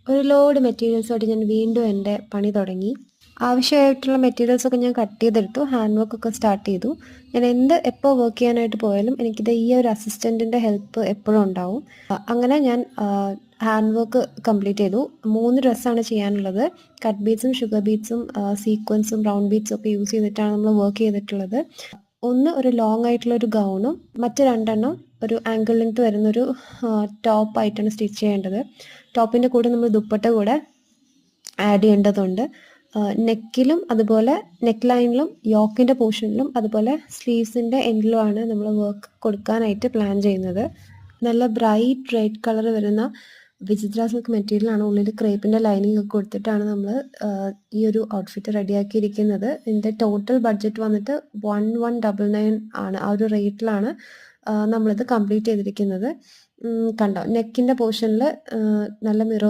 ഒരു ലോഡ് മെറ്റീരിയൽസുമായിട്ട് ഞാൻ വീണ്ടും എൻ്റെ പണി തുടങ്ങി. ആവശ്യമായിട്ടുള്ള മെറ്റീരിയൽസൊക്കെ ഞാൻ കട്ട് ചെയ്തെടുത്തു. ഹാൻഡ് വർക്കൊക്കെ സ്റ്റാർട്ട് ചെയ്തു. ഞാൻ എപ്പോൾ വർക്ക് ചെയ്യാനായിട്ട് പോയാലും എനിക്കിത് ഈ ഒരു അസിസ്റ്റൻറ്റിൻ്റെ ഹെൽപ്പ് എപ്പോഴും ഉണ്ടാവും. അങ്ങനെ ഞാൻ ഹാൻഡ് വർക്ക് കംപ്ലീറ്റ് ചെയ്തു. 3 ഡ്രസ്സാണ് ചെയ്യാനുള്ളത്. കട്ട് ബീഡ്സും ഷുഗർ ബീഡ്സും സീക്വൻസും റൗണ്ട് ബീഡ്സും ഒക്കെ യൂസ് ചെയ്തിട്ടാണ് നമ്മൾ വർക്ക് ചെയ്തിട്ടുള്ളത്. ഒന്ന് ഒരു ലോങ് ആയിട്ടുള്ള ഒരു ഗൗണും മറ്റ് 2 ഒരു ആങ്കിൾ ലെങ്ത് വരുന്നൊരു ടോപ്പായിട്ടാണ് സ്റ്റിച്ച് ചെയ്യേണ്ടത്. ടോപ്പിൻ്റെ കൂടെ നമ്മൾ ദുപ്പട്ട കൂടെ ആഡ് ചെയ്യേണ്ടതുണ്ട്. നെക്കിലും അതുപോലെ നെക്ക് ലൈനിലും യോക്കിൻ്റെ പോർഷനിലും അതുപോലെ സ്ലീവ്സിൻ്റെ എൻഡിലുമാണ് നമ്മൾ വർക്ക് കൊടുക്കാനായിട്ട് പ്ലാൻ ചെയ്യുന്നത്. നല്ല ബ്രൈറ്റ് റെഡ് കളർ വരുന്ന വിചിത്ര സിൽക്ക് മെറ്റീരിയലാണ്. ഉള്ളിൽ ക്രേപ്പിൻ്റെ ലൈനിങ് ഒക്കെ കൊടുത്തിട്ടാണ് നമ്മൾ ഈ ഒരു ഔട്ട്ഫിറ്റ് റെഡിയാക്കിയിരിക്കുന്നത്. ഇതിൻ്റെ ടോട്ടൽ ബഡ്ജറ്റ് വന്നിട്ട് 1199 ആണ്. ആ ഒരു റേറ്റിലാണ് നമ്മളിത് കംപ്ലീറ്റ് ചെയ്തിരിക്കുന്നത്. കണ്ടോ, നെക്കിൻ്റെ പോർഷനിൽ നല്ല മിറർ